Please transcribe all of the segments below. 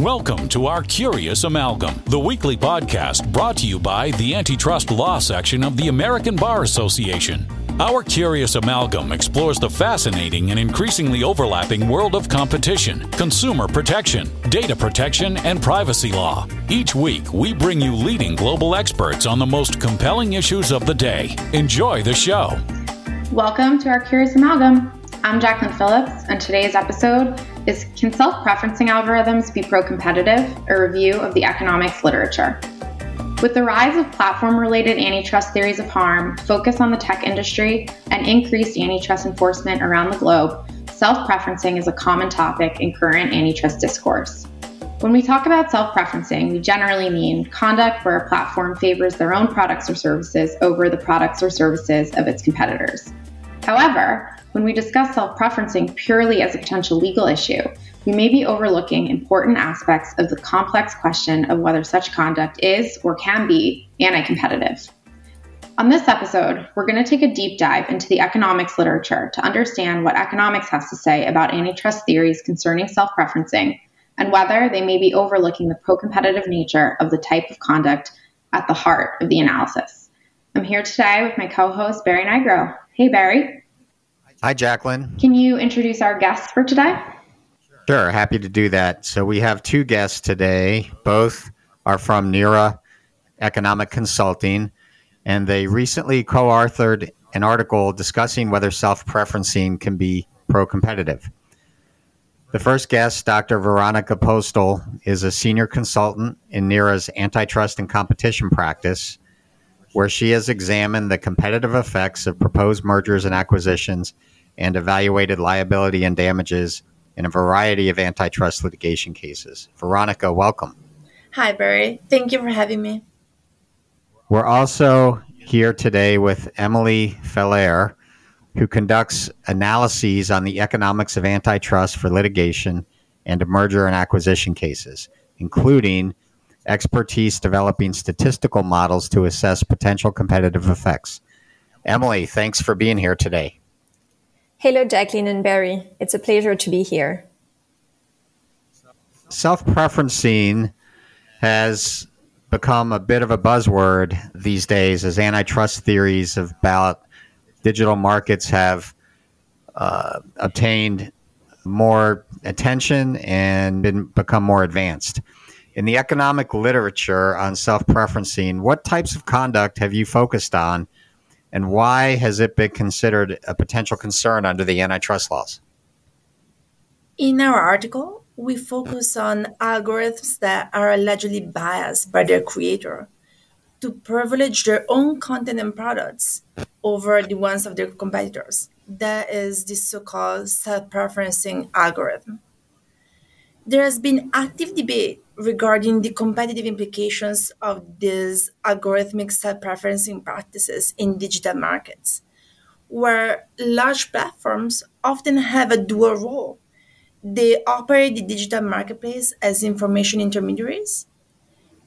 Welcome to our Curious Amalgam, the weekly podcast brought to you by the Antitrust Law section of the American Bar Association. Our Curious Amalgam explores the fascinating and increasingly overlapping world of competition, consumer protection, data protection, and privacy law. Each week, we bring you leading global experts on the most compelling issues of the day. Enjoy the show. Welcome to our Curious Amalgam. I'm Jaclyn Phillips, and today's episode is Can Self-Preferencing Algorithms Be Pro-Competitive? A review of the economics literature. With the rise of platform-related antitrust theories of harm, focus on the tech industry, and increased antitrust enforcement around the globe, self-preferencing is a common topic in current antitrust discourse. When we talk about self-preferencing, we generally mean conduct where a platform favors their own products or services over the products or services of its competitors. However, when we discuss self-preferencing purely as a potential legal issue, we may be overlooking important aspects of the complex question of whether such conduct is or can be anti-competitive. On this episode, we're going to take a deep dive into the economics literature to understand what economics has to say about antitrust theories concerning self-preferencing and whether they may be overlooking the pro-competitive nature of the type of conduct at the heart of the analysis. I'm here today with my co-host, Barry Nigro. Hey, Barry. Hi, Jaclyn. Can you introduce our guests for today? Sure, happy to do that. So we have two guests today. Both are from NERA Economic Consulting, and they recently co-authored an article discussing whether self-preferencing can be pro-competitive. The first guest, Dr. Veronica Postal, is a senior consultant in NERA's Antitrust and Competition practice, where she has examined the competitive effects of proposed mergers and acquisitions and evaluated liability and damages in a variety of antitrust litigation cases. Veronica, welcome. Hi, Barry. Thank you for having me. We're also here today with Emilie Feyler, who conducts analyses on the economics of antitrust for litigation and merger and acquisition cases, including expertise developing statistical models to assess potential competitive effects. Emilie, thanks for being here today. Hello, Jaclyn and Barry. It's a pleasure to be here. Self-preferencing has become a bit of a buzzword these days as antitrust theories about digital markets have obtained more attention and become more advanced. In the economic literature on self-preferencing, what types of conduct have you focused on, and why has it been considered a potential concern under the antitrust laws? In our article, we focus on algorithms that are allegedly biased by their creator to privilege their own content and products over the ones of their competitors. That is the so-called self-preferencing algorithm. There has been active debate regarding the competitive implications of these algorithmic self-preferencing practices in digital markets, where large platforms often have a dual role. They operate the digital marketplace as information intermediaries,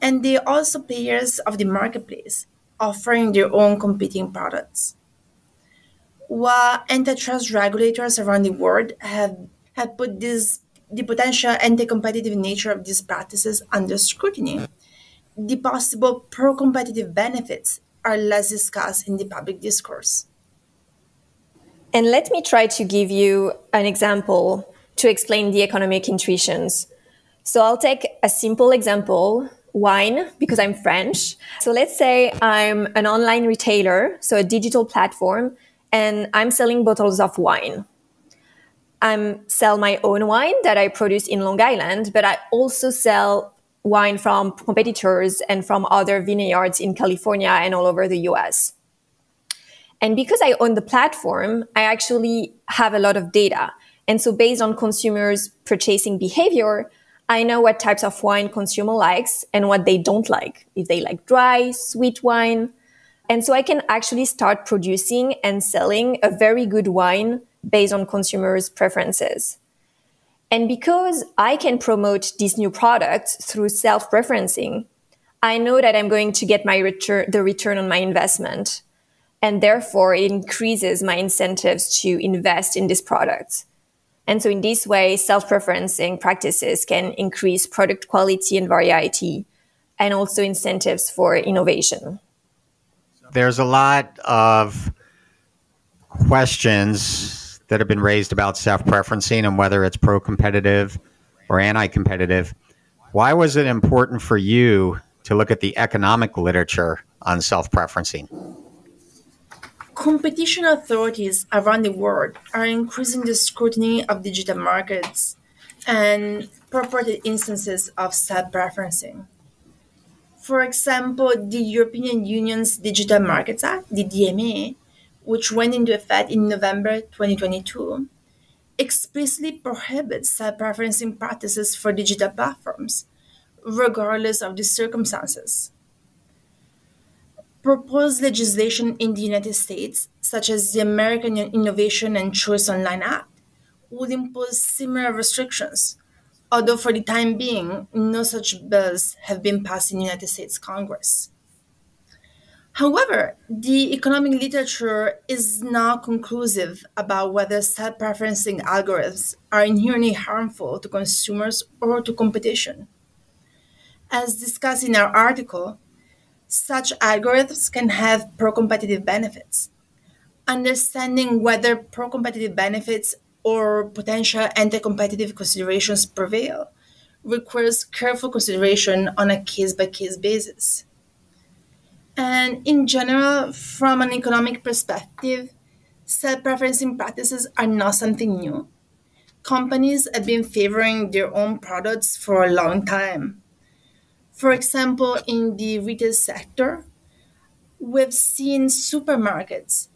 and they are also players of the marketplace, offering their own competing products. While antitrust regulators around the world have put the potential anti-competitive nature of these practices under scrutiny, the possible pro-competitive benefits are less discussed in the public discourse. And let me try to give you an example to explain the economic intuitions. So I'll take a simple example, wine, because I'm French. So let's say I'm an online retailer, so a digital platform, and I'm selling bottles of wine. I sell my own wine that I produce in Long Island, but I also sell wine from competitors and from other vineyards in California and all over the US. And because I own the platform, I actually have a lot of data. And so based on consumers' purchasing behavior, I know what types of wine consumer likes and what they don't like, if they like dry, sweet wine. And so I can actually start producing and selling a very good wine based on consumers' preferences. And because I can promote these new products through self-preferencing, I know that I'm going to get the return on my investment. And therefore, it increases my incentives to invest in these products. And so in this way, self-preferencing practices can increase product quality and variety, and also incentives for innovation. There's a lot of questions that have been raised about self-preferencing and whether it's pro-competitive or anti-competitive. Why was it important for you to look at the economic literature on self-preferencing? Competition authorities around the world are increasing the scrutiny of digital markets and purported instances of self-preferencing. For example, the European Union's Digital Markets Act, the DMA, which went into effect in November 2022, explicitly prohibits self-preferencing practices for digital platforms, regardless of the circumstances. Proposed legislation in the United States, such as the American Innovation and Choice Online Act, would impose similar restrictions, although for the time being, no such bills have been passed in the United States Congress. However, the economic literature is not conclusive about whether self-preferencing algorithms are inherently harmful to consumers or to competition. As discussed in our article, such algorithms can have pro-competitive benefits. Understanding whether pro-competitive benefits or potential anti-competitive considerations prevail requires careful consideration on a case-by-case basis. And in general, from an economic perspective, self-preferencing practices are not something new. Companies have been favoring their own products for a long time. For example, in the retail sector, we've seen supermarkets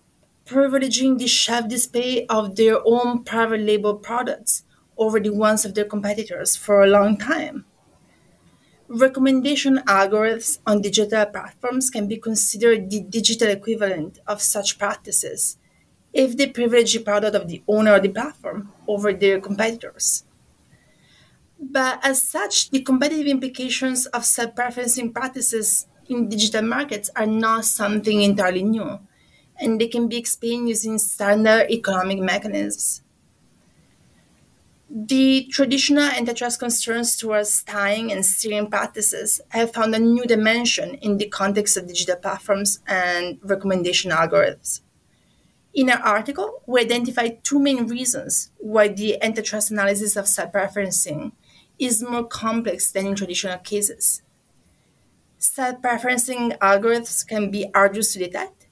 privileging the shelf display of their own private label products over the ones of their competitors for a long time. Recommendation algorithms on digital platforms can be considered the digital equivalent of such practices if they privilege the product of the owner of the platform over their competitors. But as such, the competitive implications of self-preferencing practices in digital markets are not something entirely new, and they can be explained using standard economic mechanisms. The traditional antitrust concerns towards tying and steering practices have found a new dimension in the context of digital platforms and recommendation algorithms. In our article, we identified two main reasons why the antitrust analysis of self-preferencing is more complex than in traditional cases. Self-preferencing algorithms can be arduous to detect,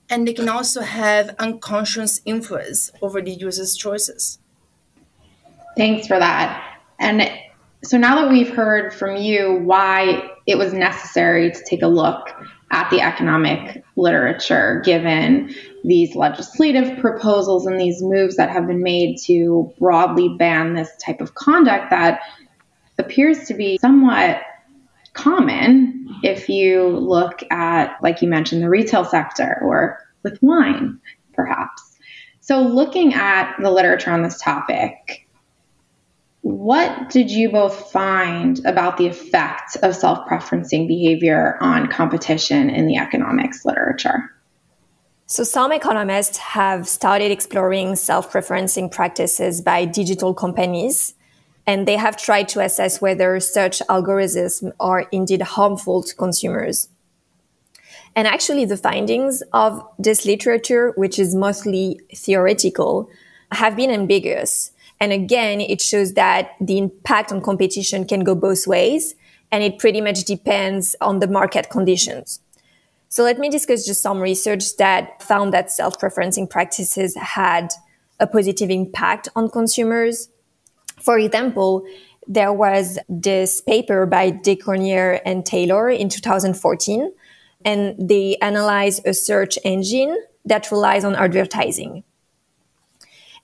and they can also have unconscious influence over the user's choices. Thanks for that. And so now that we've heard from you why it was necessary to take a look at the economic literature, given these legislative proposals and these moves that have been made to broadly ban this type of conduct that appears to be somewhat common if you look at, like you mentioned, the retail sector or with wine, perhaps. So looking at the literature on this topic, what did you both find about the effect of self-preferencing behavior on competition in the economics literature? So some economists have started exploring self-preferencing practices by digital companies, and they have tried to assess whether such algorithms are indeed harmful to consumers. And actually, the findings of this literature, which is mostly theoretical, have been ambiguous. And again, it shows that the impact on competition can go both ways, and it pretty much depends on the market conditions. So let me discuss just some research that found that self-preferencing practices had a positive impact on consumers. For example, there was this paper by Jaclyn and Taylor in 2014, and they analyzed a search engine that relies on advertising.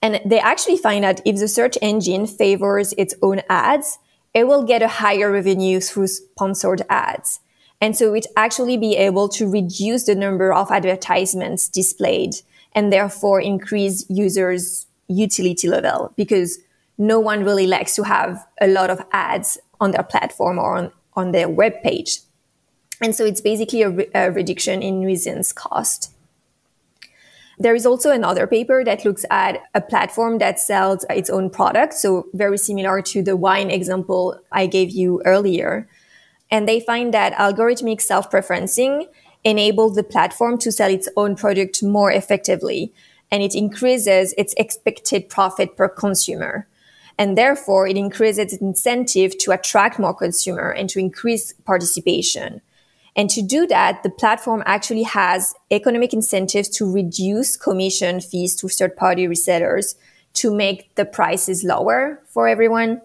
And they actually find that if the search engine favors its own ads, it will get a higher revenue through sponsored ads. And so it actually be able to reduce the number of advertisements displayed and therefore increase users' utility level, because no one really likes to have a lot of ads on their platform or on their web page. And so it's basically a reduction in nuisance cost. There is also another paper that looks at a platform that sells its own product. So very similar to the wine example I gave you earlier. And they find that algorithmic self-preferencing enables the platform to sell its own product more effectively, and it increases its expected profit per consumer. And therefore, it increases its incentive to attract more consumer and to increase participation. And to do that, the platform actually has economic incentives to reduce commission fees to third-party resellers to make the prices lower for everyone.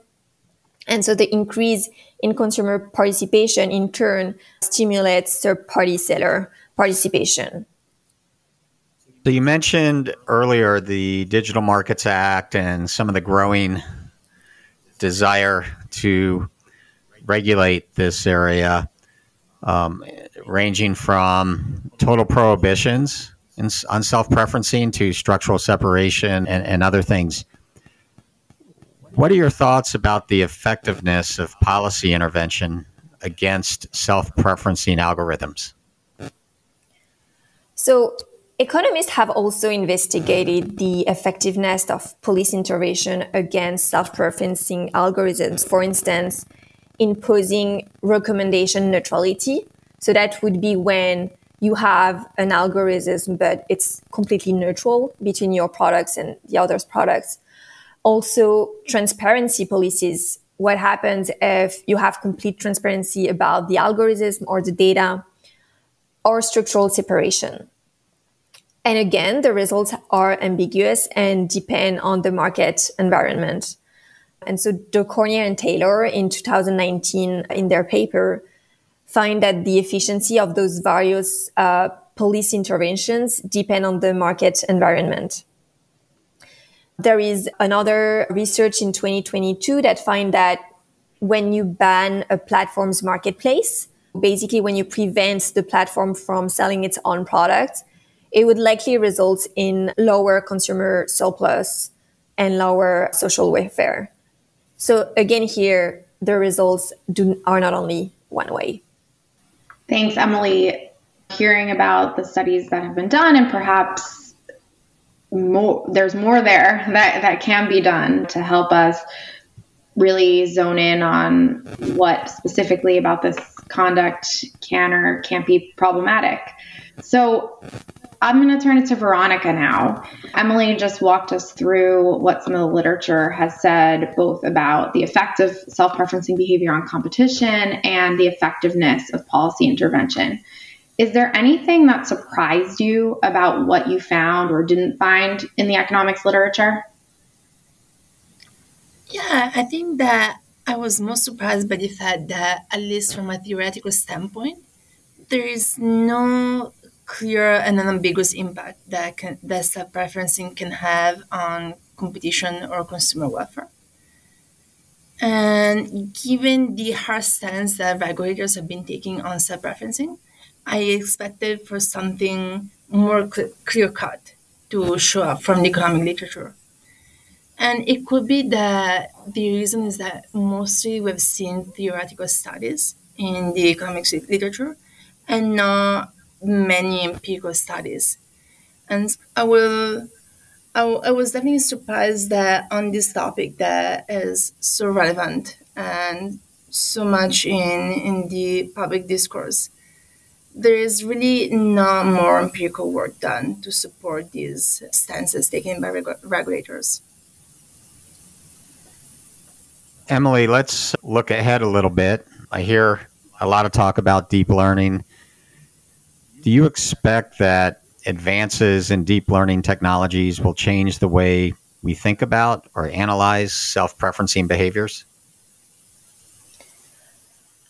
And so the increase in consumer participation in turn stimulates third-party seller participation. So you mentioned earlier the Digital Markets Act and some of the growing desire to regulate this area, ranging from total prohibitions on self-preferencing to structural separation and other things. What are your thoughts about the effectiveness of policy intervention against self-preferencing algorithms? So economists have also investigated the effectiveness of police intervention against self-preferencing algorithms. For instance, imposing recommendation neutrality. So that would be when you have an algorithm, but it's completely neutral between your products and the other's products. Also, transparency policies. What happens if you have complete transparency about the algorithm or the data, or structural separation? And again, the results are ambiguous and depend on the market environment. And so Cornier and Taylor in 2019 in their paper find that the efficiency of those various police interventions depend on the market environment. There is another research in 2022 that find that when you ban a platform's marketplace, basically when you prevent the platform from selling its own product, it would likely result in lower consumer surplus and lower social welfare. So again, here, the results are not only one way. Thanks, Emilie. Hearing about the studies that have been done and perhaps there's more there that can be done to help us really zone in on what specifically about this conduct can or can't be problematic. So I'm going to turn it to Veronica now. Emilie just walked us through what some of the literature has said, both about the effect of self-preferencing behavior on competition and the effectiveness of policy intervention. Is there anything that surprised you about what you found or didn't find in the economics literature? Yeah, I think that I was most surprised by the fact that, at least from a theoretical standpoint, there is no clear and unambiguous impact that self-preferencing can have on competition or consumer welfare. And given the hard stance that regulators have been taking on self-preferencing, I expected for something more clear-cut to show up from the economic literature. And it could be that the reason is that mostly we've seen theoretical studies in the economics literature and not many empirical studies. And I was definitely surprised that on this topic that is so relevant and so much in the public discourse, there is really not more empirical work done to support these stances taken by regulators. Emilie, let's look ahead a little bit. I hear a lot of talk about deep learning. Do you expect that advances in deep learning technologies will change the way we think about or analyze self-preferencing behaviors?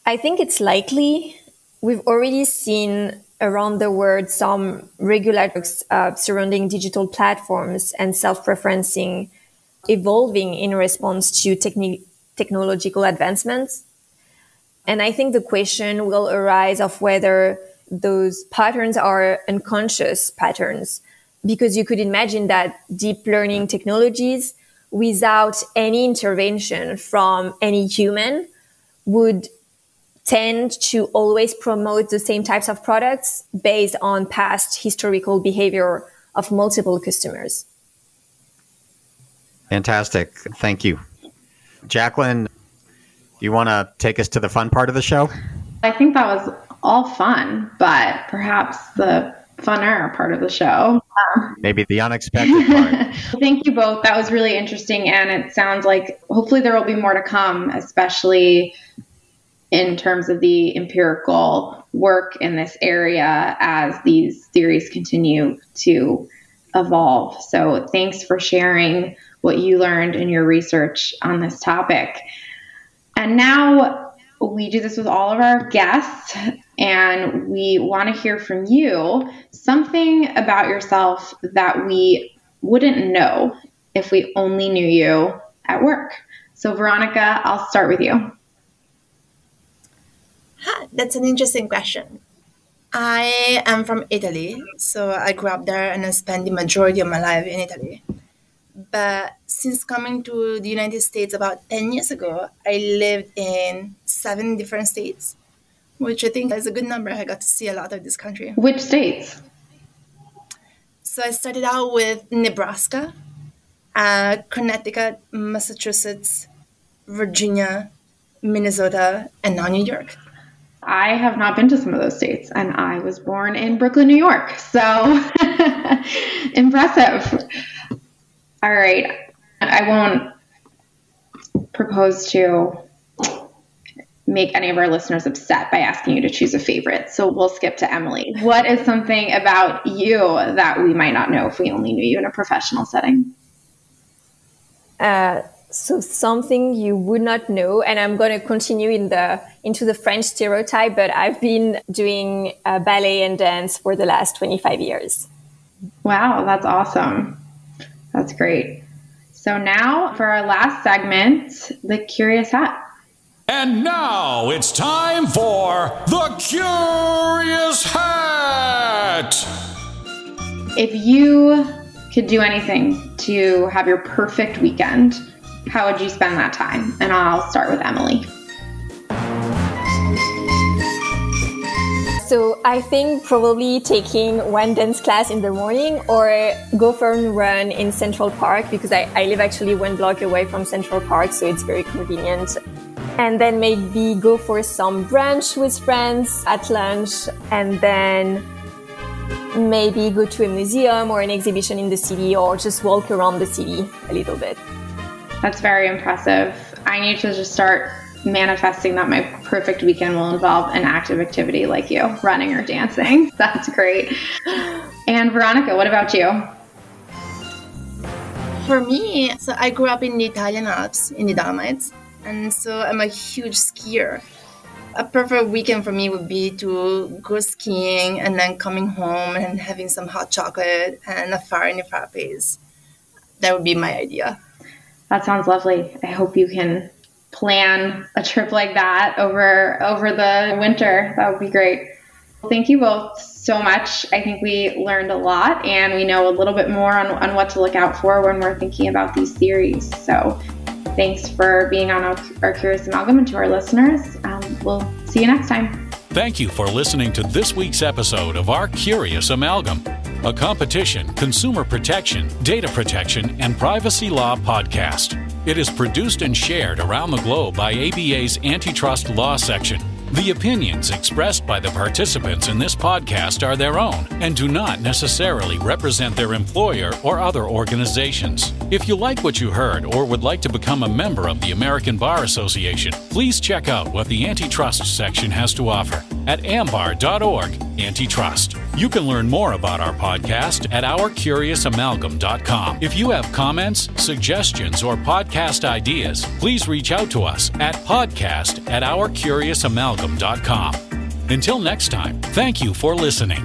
I think it's likely. We've already seen around the world some regulators surrounding digital platforms and self-preferencing evolving in response to technological advancements. And I think the question will arise of whether those patterns are unconscious patterns, because you could imagine that deep learning technologies without any intervention from any human would tend to always promote the same types of products based on past historical behavior of multiple customers. Fantastic. Thank you. Jaclyn, do you want to take us to the fun part of the show? I think that was all fun, but perhaps the funner part of the show. Maybe the unexpected part. Thank you both. That was really interesting. And it sounds like hopefully there will be more to come, especially in terms of the empirical work in this area as these theories continue to evolve. So thanks for sharing what you learned in your research on this topic. And now we do this with all of our guests, and we want to hear from you something about yourself that we wouldn't know if we only knew you at work. So Veronica, I'll start with you. That's an interesting question. I am from Italy, so I grew up there and I spent the majority of my life in Italy. But since coming to the United States about 10 years ago, I lived in 7 different states, which I think is a good number. I got to see a lot of this country. Which states? So I started out with Nebraska, Connecticut, Massachusetts, Virginia, Minnesota, and now New York. I have not been to some of those states, and I was born in Brooklyn, New York. So impressive. All right. I won't propose to make any of our listeners upset by asking you to choose a favorite. So we'll skip to Emilie. What is something about you that we might not know if we only knew you in a professional setting? So something you would not know, and I'm going to continue into the French stereotype, but I've been doing ballet and dance for the last 25 years. Wow, that's awesome. That's great. So now for our last segment, the Curious Hat. And now it's time for the Curious Hat. If you could do anything to have your perfect weekend, how would you spend that time? And I'll start with Emilie. So I think probably taking one dance class in the morning or go for a run in Central Park, because I live actually 1 block away from Central Park, so it's very convenient. And then maybe go for some brunch with friends at lunch, and then maybe go to a museum or an exhibition in the city, or just walk around the city a little bit. That's very impressive. I need to just start manifesting that my perfect weekend will involve an active activity like you, running or dancing. That's great. And Veronica, what about you? For me, so I grew up in the Italian Alps, in the Dolomites, and so I'm a huge skier. A perfect weekend for me would be to go skiing and then coming home and having some hot chocolate and a fire in the fireplace. That would be my idea. That sounds lovely. I hope you can plan a trip like that over the winter. That would be great. Thank you both so much. I think we learned a lot, and we know a little bit more on what to look out for when we're thinking about these theories. So thanks for being on our Curious Amalgam, and to our listeners. We'll see you next time. Thank you for listening to this week's episode of our Curious Amalgam, a competition, consumer protection, data protection, and privacy law podcast. It is produced and shared around the globe by ABA's Antitrust Law Section. The opinions expressed by the participants in this podcast are their own and do not necessarily represent their employer or other organizations. If you like what you heard or would like to become a member of the American Bar Association, please check out what the Antitrust section has to offer at ambar.org/antitrust. You can learn more about our podcast at ourcuriousamalgam.com. If you have comments, suggestions, or podcast ideas, please reach out to us at podcast@ourcuriousamalgam.com. Until next time, thank you for listening.